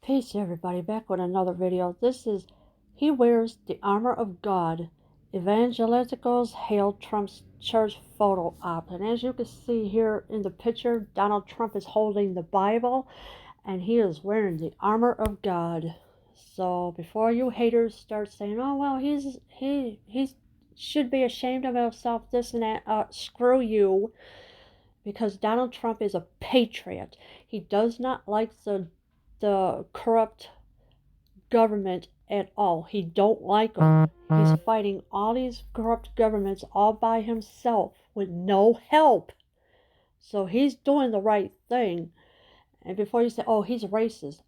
Peace, everybody. Back with another video. This is He Wears the Armor of God. Evangelicals hail Trump's church photo op. And as you can see here in the picture, Donald Trump is holding the Bible and he is wearing the armor of God. So before you haters start saying, oh, well, he should be ashamed of himself, this and that, screw you. Because Donald Trump is a patriot. He does not like the corrupt government at all. He don't like them. He's fighting all these corrupt governments all by himself with no help. So he's doing the right thing. And before you say, oh, he's racist,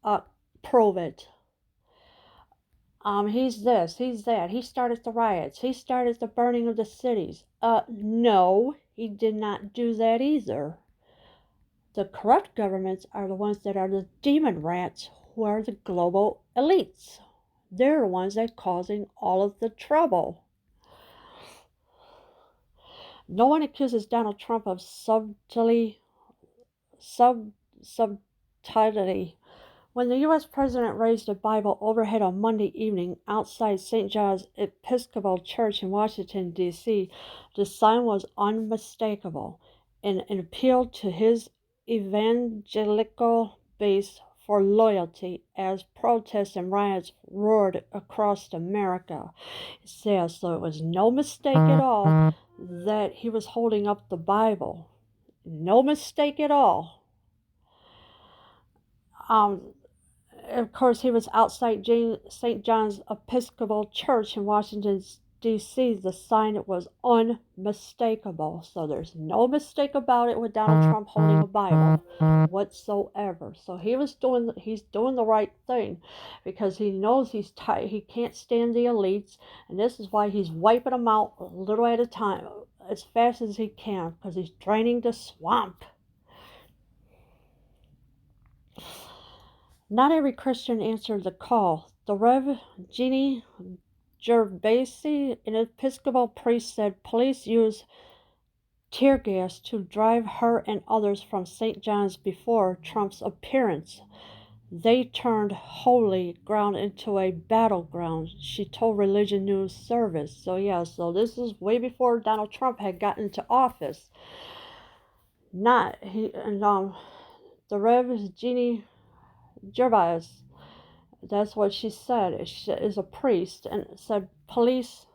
prove it. He's this, he's that. He started the riots. He started the burning of the cities. No, he did not do that either. The corrupt governments are the ones that are the demon rats, who are the global elites. They're the ones that are causing all of the trouble. No one accuses Donald Trump of subtlety. When the U.S. president raised the Bible overhead on Monday evening outside St. John's Episcopal Church in Washington, D.C., the sign was unmistakable, and an appeal to his evangelical base for loyalty as protests and riots roared across America. It says, so it was no mistake at all that he was holding up the Bible. No mistake at all. Of course, he was outside St. John's Episcopal Church in Washington, D.C. The sign was unmistakable. So there's no mistake about it with Donald Trump holding a Bible whatsoever. So he's doing the right thing, because he knows he can't stand the elites, and this is why he's wiping them out a little at a time, as fast as he can, because he's draining the swamp. Not every Christian answered the call. The Rev. Jeannie Gervasi, an Episcopal priest, said police used tear gas to drive her and others from St. John's before Trump's appearance. They turned holy ground into a battleground, she told Religion News Service. So this is way before Donald Trump had gotten into office. The Rev. Jeannie Gervais, that's what she said, she is a priest, and said police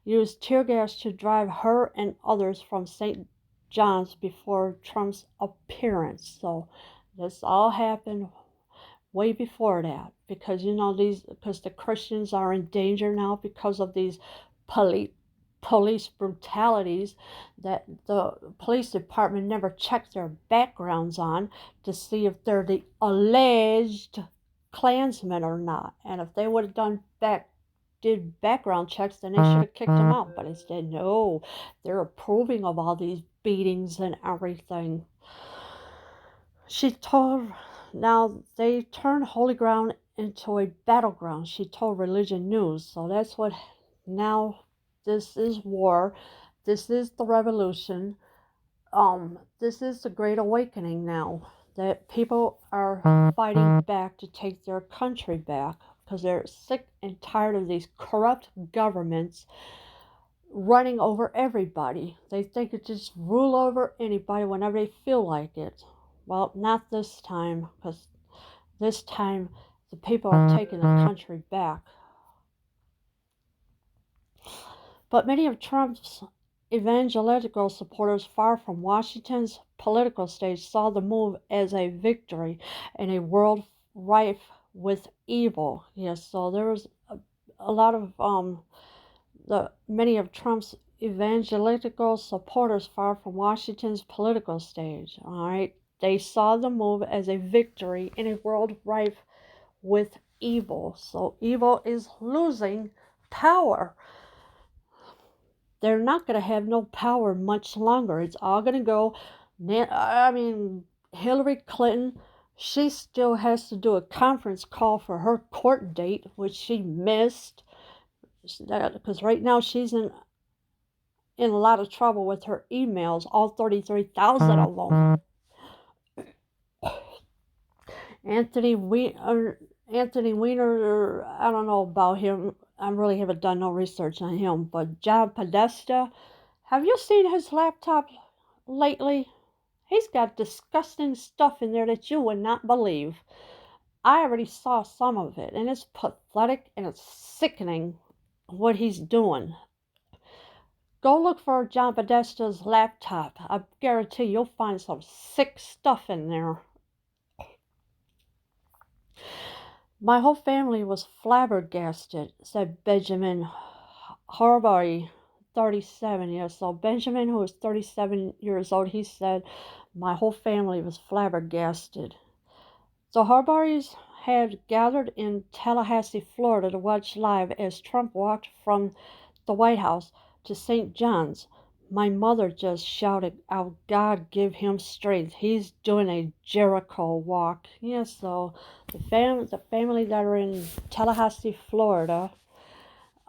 used tear gas to drive her and others from St. John's before Trump's appearance. So this all happened way before that, because because the Christians are in danger now because of these police brutalities that the police department never checked their backgrounds on to see if they're the alleged Klansmen or not. And if they would have did background checks, then they should have kicked them out. But instead, no, they're approving of all these beatings and everything. Now they turned holy ground into a battleground, she told Religion News. So that's what now. This is war. This is the revolution. This is the Great Awakening now, that people are fighting back to take their country back, because they're sick and tired of these corrupt governments running over everybody. They think it just rule over anybody whenever they feel like it. Well, not this time, because this time the people are taking the country back. But many of Trump's evangelical supporters far from Washington's political stage saw the move as a victory in a world rife with evil. Yes, so there was a lot of many of Trump's evangelical supporters far from Washington's political stage. All right, they saw the move as a victory in a world rife with evil. So evil is losing power. They're not going to have no power much longer. It's all going to go. Hillary Clinton, she still has to do a conference call for her court date, which she missed, because right now she's in a lot of trouble with her emails, all 33,000 of them. Anthony Weiner, I don't know about him. I really haven't done no research on him. But John Podesta, have you seen his laptop lately? He's got disgusting stuff in there that you would not believe. I already saw some of it, and it's pathetic and it's sickening what he's doing. Go look for John Podesta's laptop. I guarantee you'll find some sick stuff in there. My whole family was flabbergasted, said Benjamin Harbury, 37 years. So Benjamin, who was 37 years old, he said, my whole family was flabbergasted. So Harbury's had gathered in Tallahassee, Florida to watch live as Trump walked from the White House to St. John's. My mother just shouted out, God give him strength. He's doing a Jericho walk. Yeah, so the family that are in Tallahassee, Florida,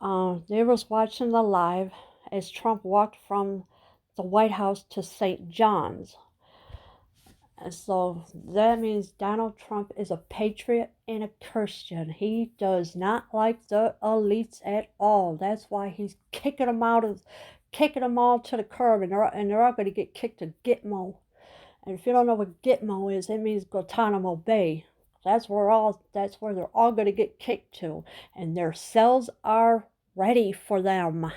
they was watching the live as Trump walked from the White House to St. John's. And so that means Donald Trump is a patriot and a Christian. He does not like the elites at all. That's why he's kicking them all to the curb, and they're all going to get kicked to Gitmo. And if you don't know what Gitmo is, it means Guantanamo Bay. That's where they're all going to get kicked to, and their cells are ready for them.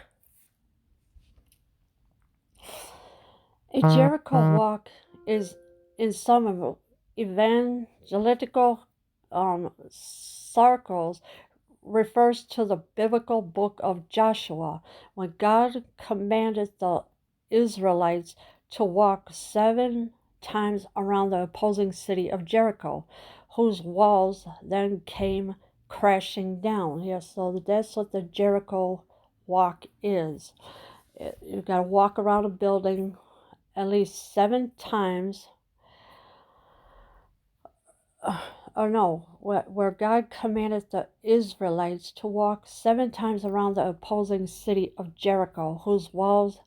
A Jericho Walk is in some of evangelical circles refers to the biblical book of Joshua, when God commanded the Israelites to walk 7 times around the opposing city of Jericho, whose walls then came crashing down. Yes, so that's what the Jericho Walk is. You've got to walk around a building at least 7 times, where God commanded the Israelites to walk 7 times around the opposing city of Jericho, whose walls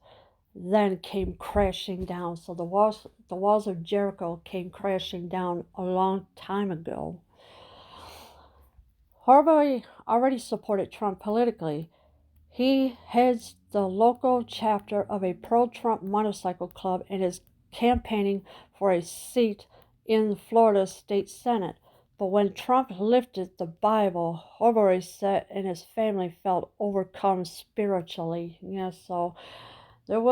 then came crashing down. So the walls of Jericho came crashing down a long time ago. Harbury already supported Trump politically. He heads the local chapter of a pro-Trump motorcycle club and is campaigning for a seat in the Florida State Senate. But when Trump lifted the Bible, Harbury said and his family felt overcome spiritually. Yeah, so there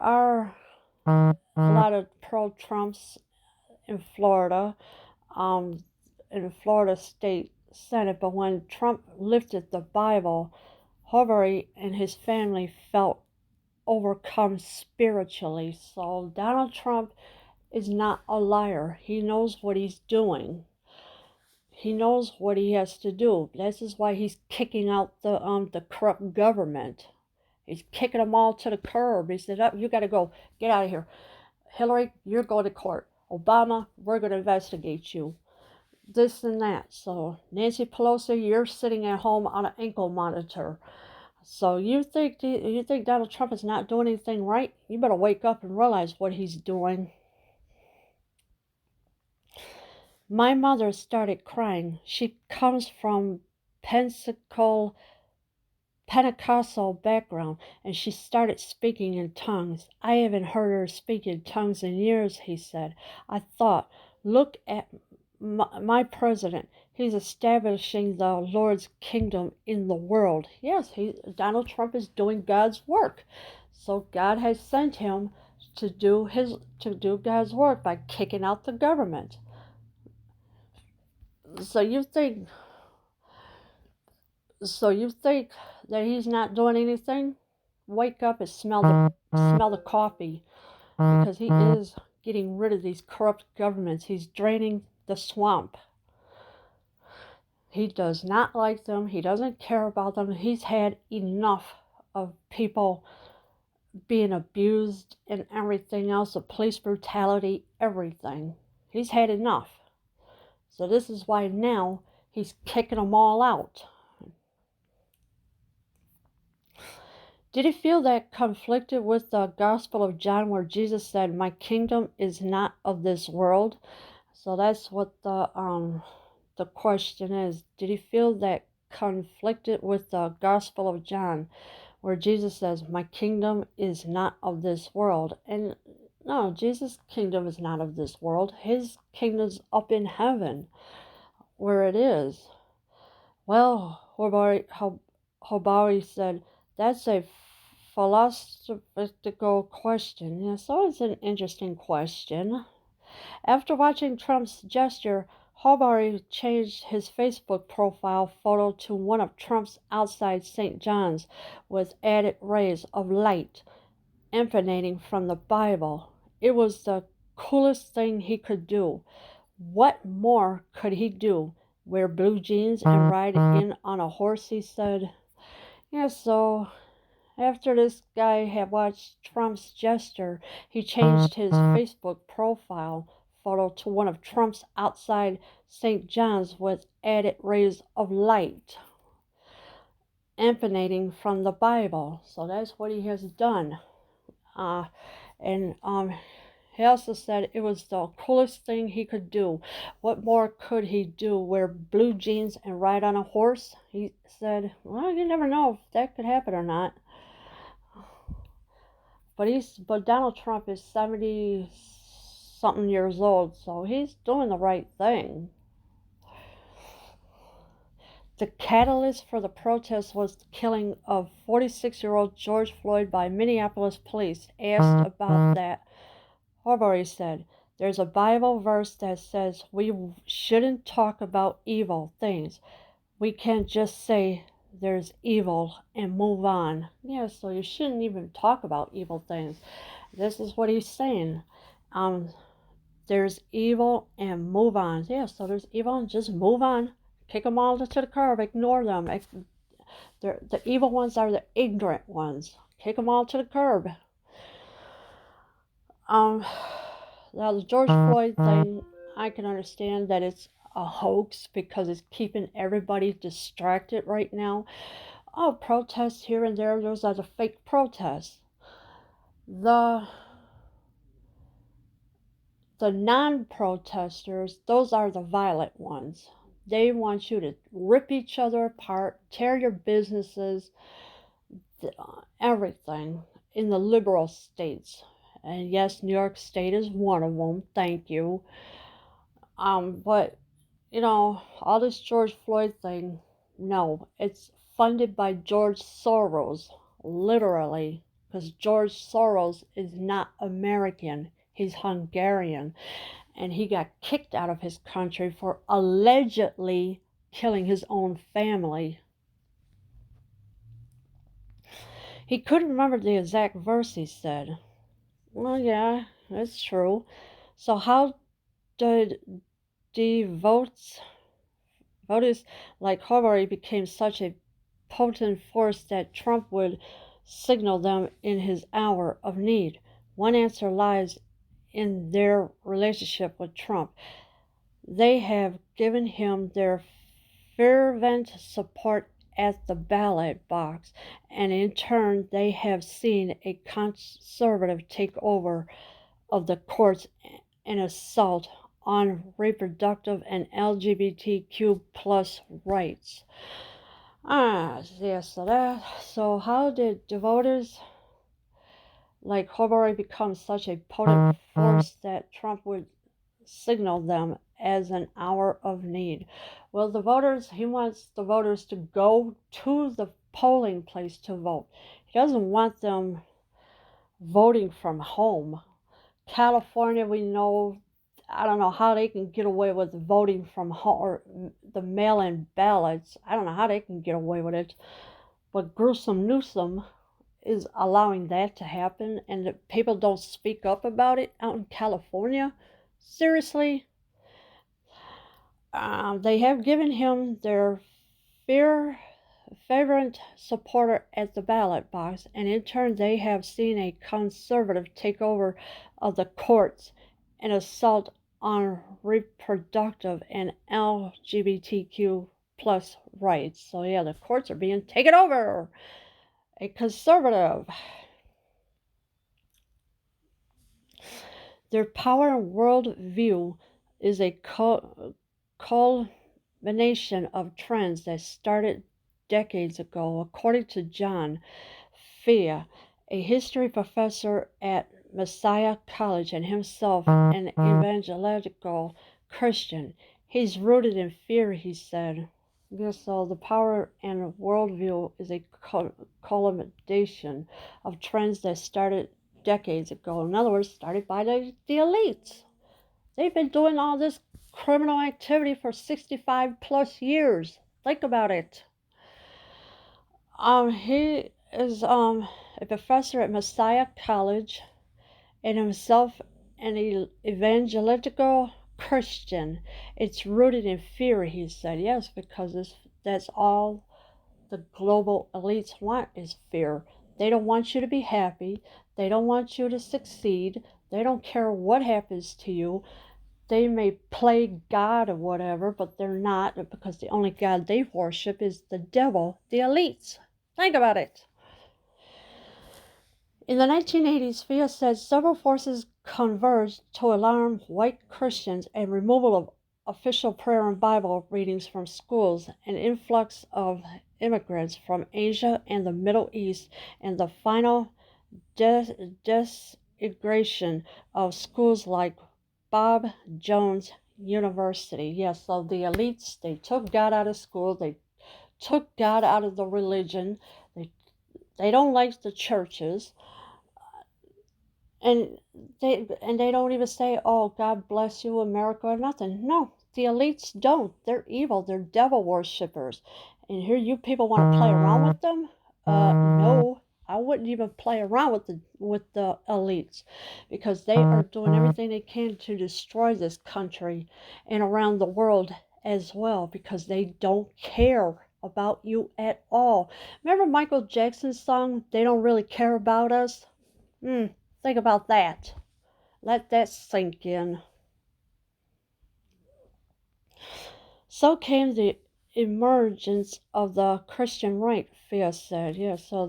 are a lot of pro-Trumps in Florida, in the Florida State Senate. But when Trump lifted the Bible, Harbury and his family felt overcome spiritually. So Donald Trump is not a liar. He knows what he's doing. He knows what he has to do. This is why he's kicking out the corrupt government. He's kicking them all to the curb. He said, oh, you got to go. Get out of here. Hillary, you're going to court. Obama, we're going to investigate you. This and that. So Nancy Pelosi, you're sitting at home on an ankle monitor. So you think Donald Trump is not doing anything right? You better wake up and realize what he's doing. My mother started crying. She comes from Pentecostal background, and she started speaking in tongues. I haven't heard her speak in tongues in years, he said. I thought, look at my president. He's establishing the Lord's kingdom in the world. Yes, Donald Trump is doing God's work. So God has sent him to do God's work by kicking out the government. So you think that he's not doing anything? Wake up and smell the coffee, because he is getting rid of these corrupt governments. He's draining the swamp. He does not like them. He doesn't care about them. He's had enough of people being abused and everything else, of police brutality, everything. He's had enough. So this is why now he's kicking them all out. Did he feel that conflicted with the Gospel of John, where Jesus said, my kingdom is not of this world? So that's what the question is. Did he feel that conflicted with the Gospel of John, where Jesus says, "My kingdom is not of this world"? And no, Jesus' kingdom is not of this world. His kingdom's up in heaven, where it is. Well, Hobari said, that's a philosophical question. Yeah, so it's an interesting question. After watching Trump's gesture, Hobari changed his Facebook profile photo to one of Trump's outside St. John's with added rays of light emanating from the Bible. It was the coolest thing he could do. What more could he do? Wear blue jeans and ride in on a horse, he said. Yeah, so after this guy had watched Trump's gesture, he changed his Facebook profile photo to one of Trump's outside St. John's with added rays of light emanating from the Bible. So that's what he has done. And he also said it was the coolest thing he could do. What more could he do? Wear blue jeans and ride on a horse? He said, well, you never know if that could happen or not. But Donald Trump is 70-something years old, so he's doing the right thing. The catalyst for the protest was the killing of 46-year-old George Floyd by Minneapolis police. Asked about that, Horbury said, there's a Bible verse that says we shouldn't talk about evil things. We can't just say there's evil and move on. Yeah, so you shouldn't even talk about evil things. This is what he's saying. There's evil and move on. Yeah, so there's evil and just move on. Kick them all to the curb. Ignore them. The evil ones are the ignorant ones. Kick them all to the curb. Now the George Floyd thing, I can understand that it's a hoax because it's keeping everybody distracted right now. Oh, protests here and there, those are the fake protests. The non-protesters, those are the violent ones. They want you to rip each other apart, tear your businesses, everything in the liberal states. And yes, New York State is one of them. Thank you. But you know, all this George Floyd thing, no, it's funded by George Soros, literally, because George Soros is not American. He's Hungarian, and he got kicked out of his country for allegedly killing his own family. He couldn't remember the exact verse he said. Well, yeah, that's true. So how did the voters like Hobary became such a potent force that Trump would signal them in his hour of need? One answer lies in their relationship with Trump. They have given him their fervent support at the ballot box, and in turn they have seen a conservative takeover of the courts and assault on reproductive and LGBTQ plus rights. So how did the voters like Hobary become such a potent force that Trump would signal them as an hour of need? Well, he wants the voters to go to the polling place to vote. He doesn't want them voting from home. California, we know, I don't know how they can get away with voting from home or the mail-in ballots. I don't know how they can get away with it. But gruesome Newsom is allowing that to happen, and the people don't speak up about it out in California. Seriously? They have given him their fervent supporter at the ballot box, and in turn they have seen a conservative takeover of the courts and assault on reproductive and LGBTQ plus rights. So yeah, the courts are being taken over. A conservative. Their power and world view is a culmination of trends that started decades ago, according to John Fea, a history professor at Messiah College and himself an evangelical Christian. He's rooted in fear, he said. Yes, so the power and worldview is a culmination of trends that started decades ago. In other words, started by the elites. They've been doing all this criminal activity for 65 plus years. Think about it. He is a professor at Messiah College and himself an evangelical Christian. It's rooted in fear, he said. Yes, because that's all the global elites want is fear. They don't want you to be happy. They don't want you to succeed. They don't care what happens to you. They may play God or whatever, but they're not, because the only God they worship is the devil, the elites. Think about it. In the 1980s, Fea said several forces converged to alarm white Christians and removal of official prayer and Bible readings from schools, an influx of immigrants from Asia and the Middle East, and the final disintegration of schools like Bob Jones University. Yes, so the elites, they took God out of school, they took God out of the religion, they don't like the churches. And they don't even say, "Oh, God bless you, America," or nothing. No, the elites don't. They're evil. They're devil worshippers. And here you people want to play around with them? No, I wouldn't even play around with the elites, because they are doing everything they can to destroy this country and around the world as well, because they don't care about you at all. Remember Michael Jackson's song, "They Don't Really Care About Us"? Think about that. Let that sink in. So came the emergence of the Christian right, Fea said. Yes, so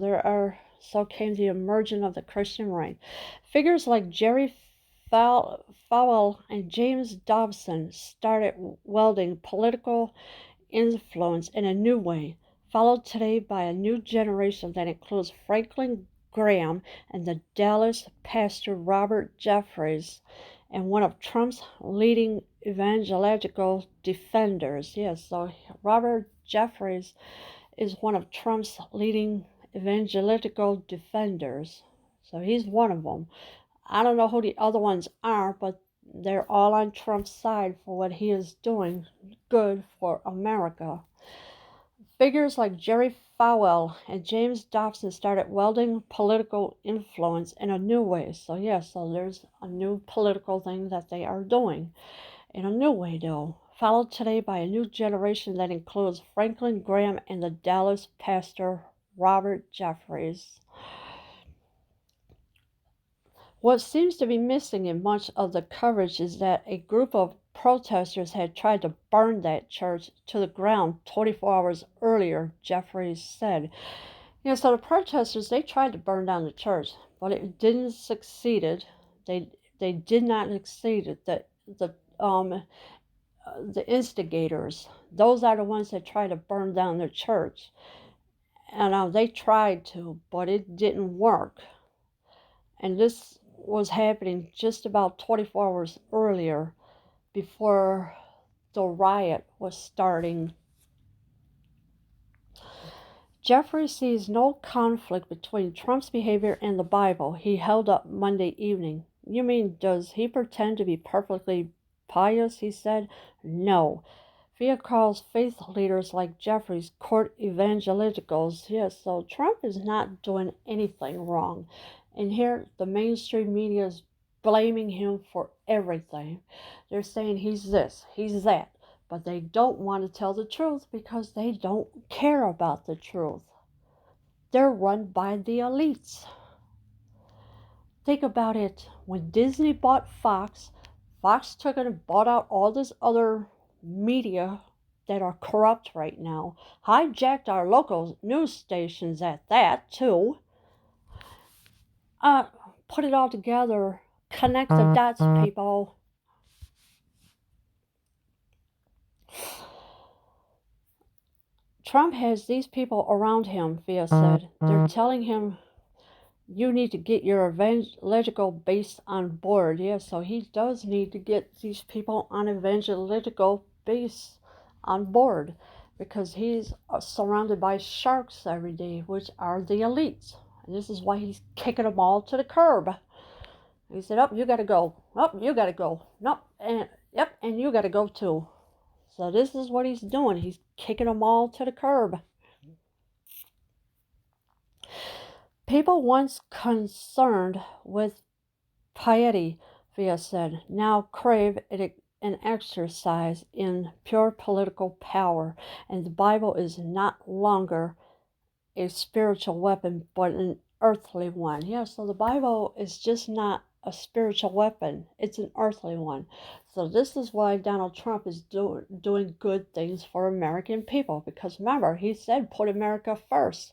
came the emergence of the Christian right. Figures like Jerry Falwell and James Dobson started wielding political influence in a new way, followed today by a new generation that includes Franklin Graham and the Dallas pastor Robert Jeffress, and one of Trump's leading evangelical defenders. Yes, so Robert Jeffress is one of Trump's leading evangelical defenders. So he's one of them. I don't know who the other ones are, but they're all on Trump's side for what he is doing good for America. Figures like Jerry Falwell and James Dobson started wielding political influence in a new way. So there's a new political thing that they are doing in a new way, though. Followed today by a new generation that includes Franklin Graham and the Dallas pastor Robert Jeffress. What seems to be missing in much of the coverage is that a group of protesters had tried to burn that church to the ground 24 hours earlier, Jeffress said. So the protesters, they tried to burn down the church, but it didn't succeed. They did not succeed. The instigators, those are the ones that tried to burn down the church. And they tried to, but it didn't work. And this was happening just about 24 hours earlier, before the riot was starting. Jeffrey sees no conflict between Trump's behavior and the Bible, he held up Monday evening. You mean, does he pretend to be perfectly pious? He said. No. Fea calls faith leaders like Jeffrey's court evangelicals. Yes, so Trump is not doing anything wrong. And here the mainstream media is blaming him for everything. They're saying he's this, he's that. But they don't want to tell the truth because they don't care about the truth. They're run by the elites. Think about it. When Disney bought Fox, Fox took it and bought out all this other media that are corrupt right now. Hijacked our local news stations at that, too. Put it all together. Connect the dots, people. Trump has these people around him, Via said. They're telling him, you need to get your evangelical base on board. Yeah, so he does need to get these people on evangelical base on board, because he's surrounded by sharks every day, which are the elites. And this is why he's kicking them all to the curb. He said, "Up, you got to go. Up, you got to go. Nope, and yep, and you got to go too." So this is what he's doing. He's kicking them all to the curb. People once concerned with piety, Via said, now crave an exercise in pure political power, and the Bible is not longer a spiritual weapon, but an earthly one. Yeah, so the Bible is just not a spiritual weapon, it's an earthly one. So this is why Donald Trump is doing good things for American people, because remember, he said put America first,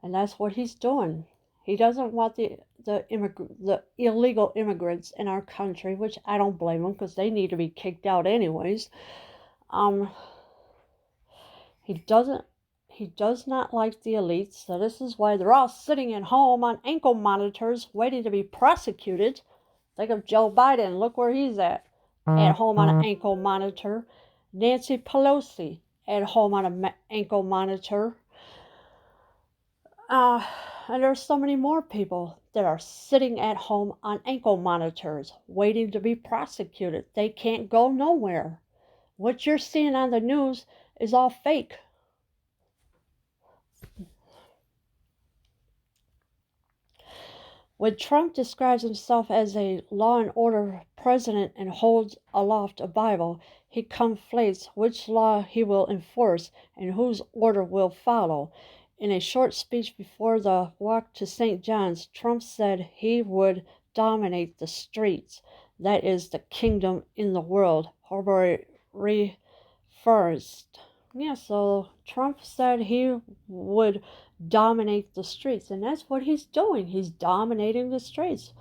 and that's what he's doing. He doesn't want the illegal immigrants in our country, which I don't blame them, because they need to be kicked out anyways. He does not like the elites, so this is why they're all sitting at home on ankle monitors waiting to be prosecuted. Think of Joe Biden. Look where he's at home on an ankle monitor. Nancy Pelosi at home on an ankle monitor. And there's so many more people that are sitting at home on ankle monitors waiting to be prosecuted. They can't go nowhere. What you're seeing on the news is all fake. When Trump describes himself as a law and order president and holds aloft a Bible, he conflates which law he will enforce and whose order will follow. In a short speech before the walk to St. John's, Trump said he would dominate the streets. That is the kingdom in the world. However, first. Yeah, so Trump said he would dominate the streets, and that's what he's doing. He's dominating the streets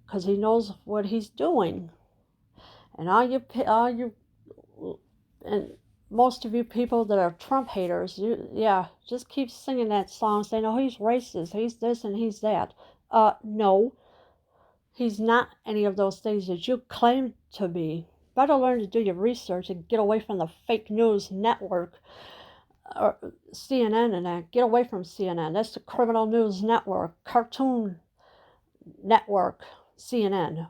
because he knows what he's doing. And all you, and most of you people that are Trump haters, just keep singing that song, saying, "Oh, he's racist, he's this and he's that." No, he's not any of those things that you claim to be. Better learn to do your research and get away from the fake news network. Or CNN and that. Get away from CNN. That's the criminal news network, cartoon network, CNN.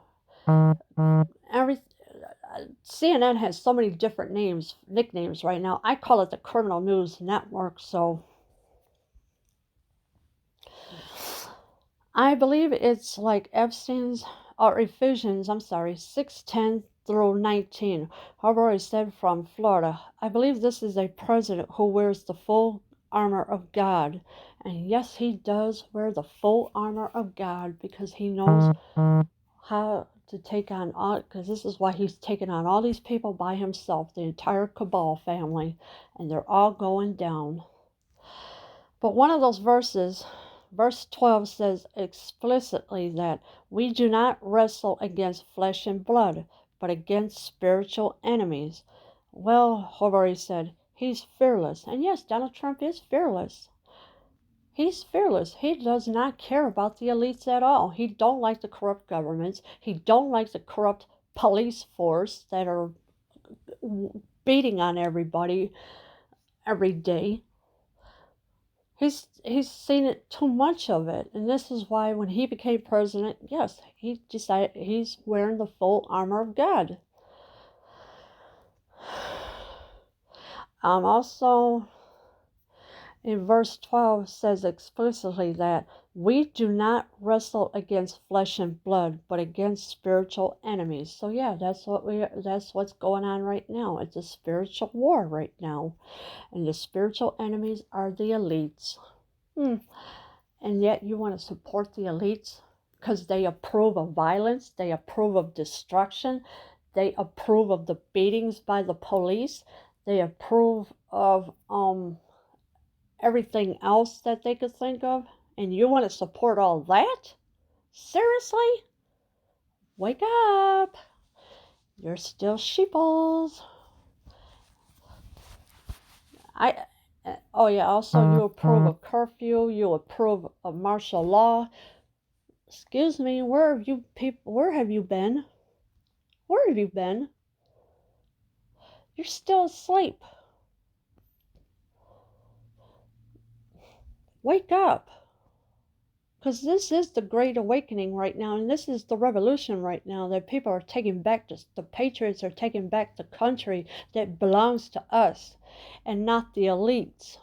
CNN has so many different nicknames right now. I call it the criminal news network. So I believe it's like Ephesians 6:10 through 19. However, I said from Florida, I believe this is a president who wears the full armor of God. And yes, he does wear the full armor of God, because he knows how to take on all, because this is why he's taken on all these people by himself, the entire cabal family, and they're all going down. But one of those verses, verse 12, says explicitly that we do not wrestle against flesh and blood, but against spiritual enemies. Well, Hobari said, he's fearless. And yes, Donald Trump is fearless. He's fearless. He does not care about the elites at all. He don't like the corrupt governments. He don't like the corrupt police force that are beating on everybody every day. He's seen it, too much of it, and this is why when he became president, yes, he decided he's wearing the full armor of God. Also, in verse 12 says explicitly that we do not wrestle against flesh and blood, but against spiritual enemies. So yeah, that's what's going on right now. It's a spiritual war right now, and the spiritual enemies are the elites. And yet you want to support the elites because they approve of violence, they approve of destruction, they approve of the beatings by the police, they approve of everything else that they could think of, and you want to support all that? Seriously? Wake up! You're still sheeples. Oh yeah, also you approve of curfew, you approve of martial law. Excuse me, where have you been? Where have you been? You're still asleep. Wake up. Because this is the Great Awakening right now, and this is the revolution right now, that people are taking back, the patriots are taking back the country that belongs to us, and not the elites.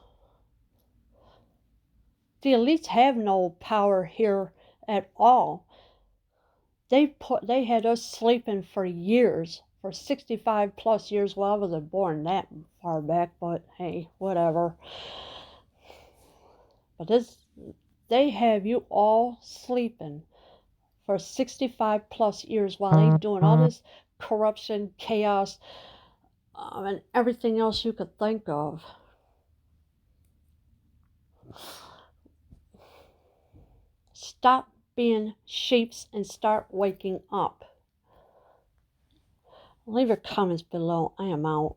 The elites have no power here at all. They had us sleeping for years, for 65 plus years. Well, I wasn't born that far back, but hey, whatever. But they have you all sleeping for 65 plus years while they doing all this corruption, chaos, and everything else you could think of. Stop being sheeps and start waking up. Leave your comments below. I am out.